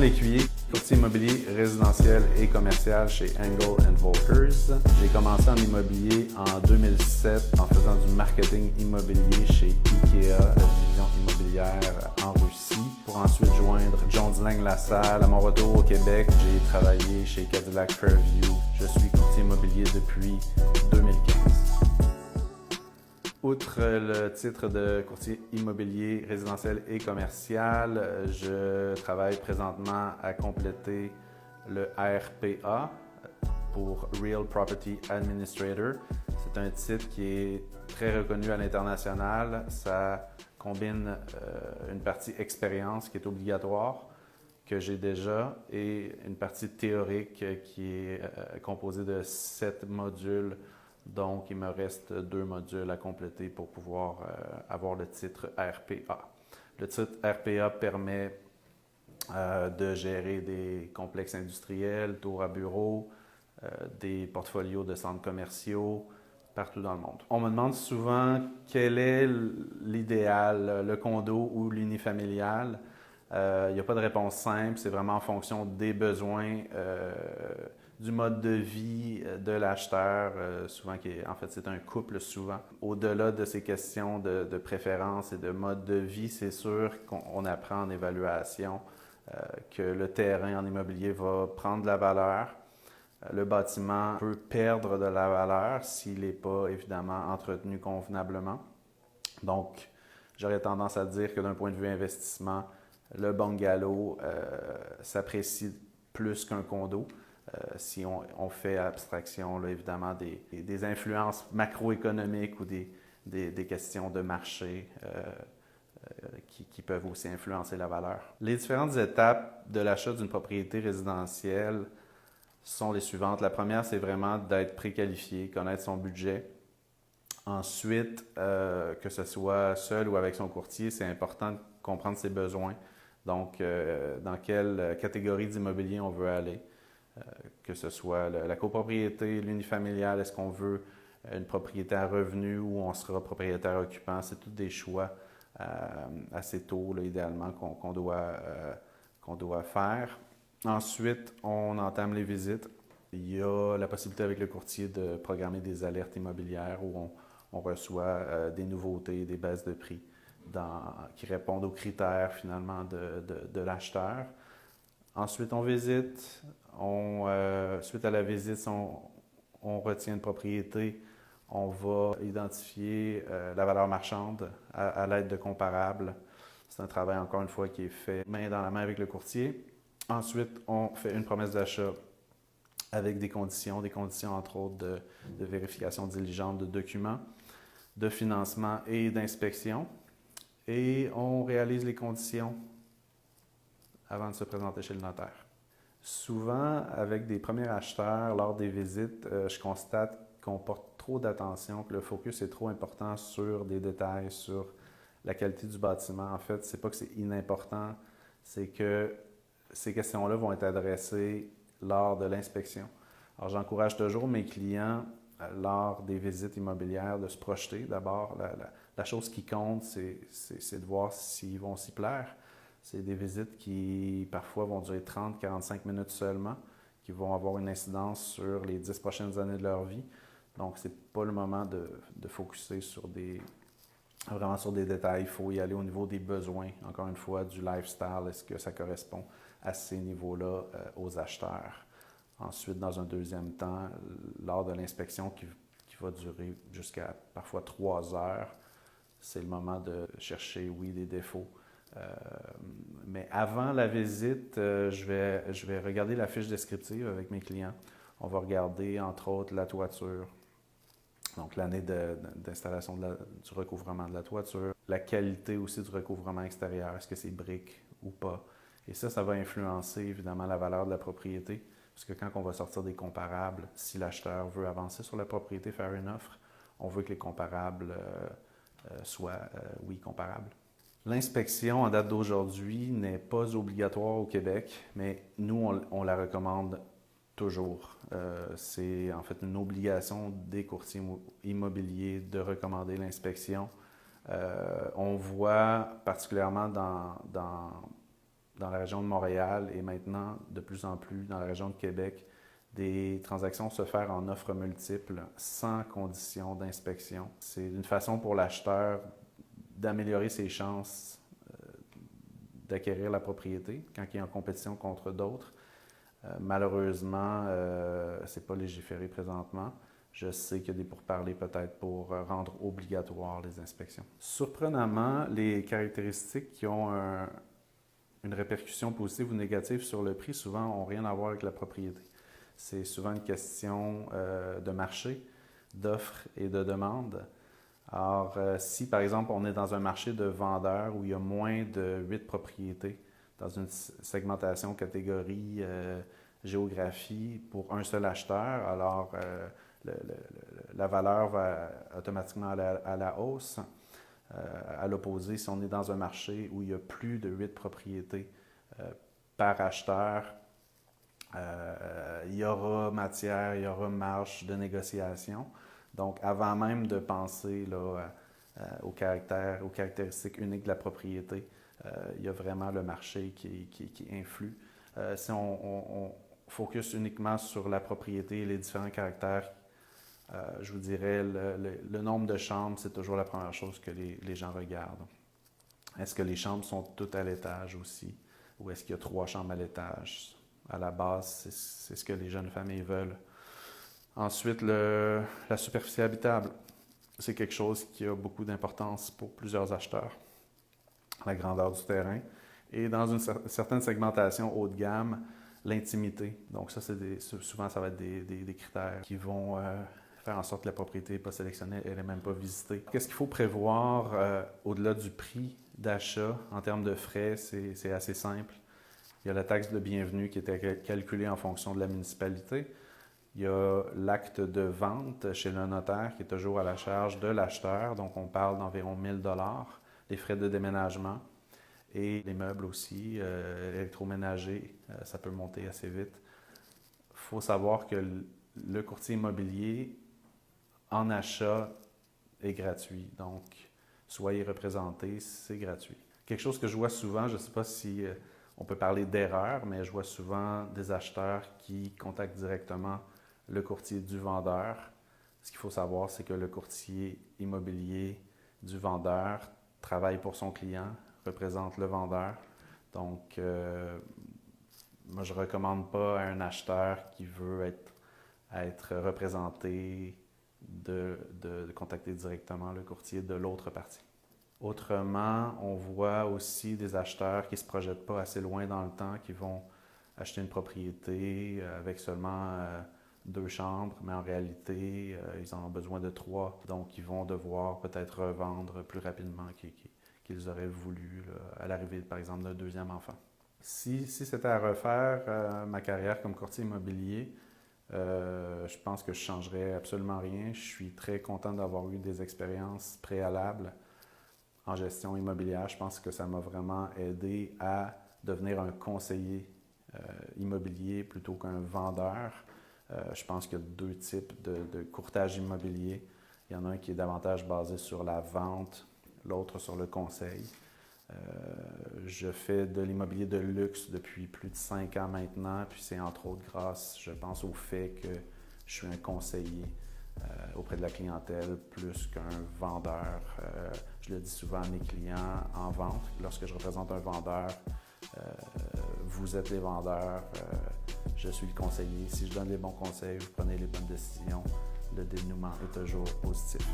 Lécuyer, courtier immobilier résidentiel et commercial chez Engel Volkers. J'ai commencé en immobilier en 2007 en faisant du marketing immobilier chez IKEA, la division immobilière en Russie, pour ensuite joindre Jones Lang LaSalle. À mon retour au Québec, j'ai travaillé chez Cadillac Fairview. Je suis courtier immobilier depuis 2015. Outre le titre de courtier immobilier résidentiel et commercial, je travaille présentement à compléter le RPA pour Real Property Administrator. C'est un titre qui est très reconnu à l'international. Ça combine une partie expérience qui est obligatoire, que j'ai déjà, et une partie théorique qui est composée de 7 modules. Donc, il me reste 2 modules à compléter pour pouvoir avoir le titre RPA. Le titre RPA permet de gérer des complexes industriels, tours à bureaux, des portfolios de centres commerciaux partout dans le monde. On me demande souvent quel est l'idéal, le condo ou l'unifamilial. Il n'y a pas de réponse simple, c'est vraiment en fonction des besoins, du mode de vie de l'acheteur, souvent en fait c'est un couple souvent. Au-delà de ces questions de préférence et de mode de vie, c'est sûr qu'on apprend en évaluation que le terrain en immobilier va prendre de la valeur. Le bâtiment peut perdre de la valeur s'il n'est pas évidemment entretenu convenablement. Donc, j'aurais tendance à dire que d'un point de vue investissement, le bungalow s'apprécie plus qu'un condo. Si on fait abstraction, là, évidemment, des influences macroéconomiques ou des questions de marché qui peuvent aussi influencer la valeur. Les différentes étapes de l'achat d'une propriété résidentielle sont les suivantes. La première, c'est vraiment d'être préqualifié, connaître son budget. Ensuite, que ce soit seul ou avec son courtier, c'est important de comprendre ses besoins. Donc, dans quelle catégorie d'immobilier on veut aller. Que ce soit la copropriété, l'unifamilial, est-ce qu'on veut une propriété à revenu ou on sera propriétaire occupant. C'est tous des choix assez tôt, là, idéalement, qu'on doit faire. Ensuite, on entame les visites. Il y a la possibilité avec le courtier de programmer des alertes immobilières où on reçoit des nouveautés, des baisses de prix qui répondent aux critères finalement de l'acheteur. Ensuite, on visite. Suite à la visite, on retient une propriété. On va identifier la valeur marchande à l'aide de comparables. C'est un travail, encore une fois, qui est fait main dans la main avec le courtier. Ensuite, on fait une promesse d'achat avec des conditions entre autres de vérification diligente de documents, de financement et d'inspection. Et on réalise les conditions avant de se présenter chez le notaire. Souvent, avec des premiers acheteurs, lors des visites, je constate qu'on porte trop d'attention, que le focus est trop important sur des détails, sur la qualité du bâtiment. En fait, c'est pas que c'est inimportant, c'est que ces questions-là vont être adressées lors de l'inspection. Alors, j'encourage toujours mes clients, lors des visites immobilières, de se projeter. D'abord, la chose qui compte, c'est de voir s'ils vont s'y plaire. C'est des visites qui, parfois, vont durer 30-45 minutes seulement, qui vont avoir une incidence sur les 10 prochaines années de leur vie. Donc, ce n'est pas le moment de focusser vraiment sur des détails. Il faut y aller au niveau des besoins, encore une fois, du lifestyle. Est-ce que ça correspond à ces niveaux-là aux acheteurs? Ensuite, dans un deuxième temps, lors de l'inspection qui va durer jusqu'à parfois 3 heures, c'est le moment de chercher, oui, des défauts. Mais avant la visite, je vais regarder la fiche descriptive avec mes clients. On va regarder, entre autres, la toiture. Donc, l'année d'installation du recouvrement de la toiture. La qualité aussi du recouvrement extérieur. Est-ce que c'est brique ou pas? Et ça va influencer, évidemment, la valeur de la propriété. Parce que quand on va sortir des comparables, si l'acheteur veut avancer sur la propriété, faire une offre, on veut que les comparables soient, oui, comparables. L'inspection, en date d'aujourd'hui, n'est pas obligatoire au Québec, mais nous, on la recommande toujours. C'est en fait une obligation des courtiers immobiliers de recommander l'inspection. On voit particulièrement dans dans la région de Montréal et maintenant de plus en plus dans la région de Québec, des transactions se faire en offres multiples, sans conditions d'inspection. C'est une façon pour l'acheteur d'améliorer ses chances d'acquérir la propriété quand il est en compétition contre d'autres. Malheureusement, ce n'est pas légiféré présentement. Je sais qu'il y a des pourparlers peut-être pour rendre obligatoire les inspections. Surprenamment, les caractéristiques qui ont une répercussion positive ou négative sur le prix souvent n'ont rien à voir avec la propriété. C'est souvent une question de marché, d'offre et de demande. Alors, si par exemple on est dans un marché de vendeurs où il y a moins de 8 propriétés dans une segmentation catégorie géographie pour un seul acheteur, alors la valeur va automatiquement à la hausse. À l'opposé, si on est dans un marché où il y a plus de 8 propriétés par acheteur, il y aura matière, il y aura marge de négociation. Donc, avant même de penser là, aux caractéristiques uniques de la propriété, il y a vraiment le marché qui influe. Si on focus uniquement sur la propriété et les différents caractères, je vous dirais, le nombre de chambres, c'est toujours la première chose que les gens regardent. Est-ce que les chambres sont toutes à l'étage aussi? Ou est-ce qu'il y a 3 chambres à l'étage? À la base, c'est ce que les jeunes familles veulent. Ensuite, la superficie habitable. C'est quelque chose qui a beaucoup d'importance pour plusieurs acheteurs. La grandeur du terrain. Et dans une certaine segmentation haut de gamme, l'intimité. Donc ça, souvent, ça va être des critères qui vont faire en sorte que la propriété n'est pas sélectionnée, elle n'est même pas visitée. Qu'est-ce qu'il faut prévoir au-delà du prix d'achat en termes de frais? C'est assez simple. Il y a la taxe de bienvenue qui était calculée en fonction de la municipalité. Il y a l'acte de vente chez le notaire qui est toujours à la charge de l'acheteur. Donc, on parle d'environ 1 000 $. Les frais de déménagement et les meubles aussi, électroménagers, ça peut monter assez vite. Il faut savoir que le courtier immobilier en achat est gratuit. Donc, soyez représentés, c'est gratuit. Quelque chose que je vois souvent, je ne sais pas si on peut parler d'erreur, mais je vois souvent des acheteurs qui contactent directement le courtier du vendeur. Ce qu'il faut savoir, c'est que le courtier immobilier du vendeur travaille pour son client, représente le vendeur. Donc, moi, je ne recommande pas à un acheteur qui veut être représenté de contacter directement le courtier de l'autre partie. Autrement, on voit aussi des acheteurs qui ne se projettent pas assez loin dans le temps, qui vont acheter une propriété avec seulement 2 chambres, mais en réalité, ils en ont besoin de 3. Donc, ils vont devoir peut-être revendre plus rapidement qu'ils auraient voulu là, à l'arrivée, par exemple, d'un 2e enfant. Si c'était à refaire ma carrière comme courtier immobilier, je pense que je ne changerais absolument rien. Je suis très content d'avoir eu des expériences préalables en gestion immobilière. Je pense que ça m'a vraiment aidé à devenir un conseiller immobilier plutôt qu'un vendeur. Je pense qu'il y a 2 types de courtage immobilier. Il y en a un qui est davantage basé sur la vente, l'autre sur le conseil. Je fais de l'immobilier de luxe depuis plus de 5 ans maintenant, puis c'est entre autres grâce, je pense, au fait que je suis un conseiller auprès de la clientèle plus qu'un vendeur. Je le dis souvent à mes clients en vente, lorsque je représente un vendeur, vous êtes les vendeurs, je suis le conseiller. Si je donne les bons conseils, vous prenez les bonnes décisions, le dénouement est toujours positif.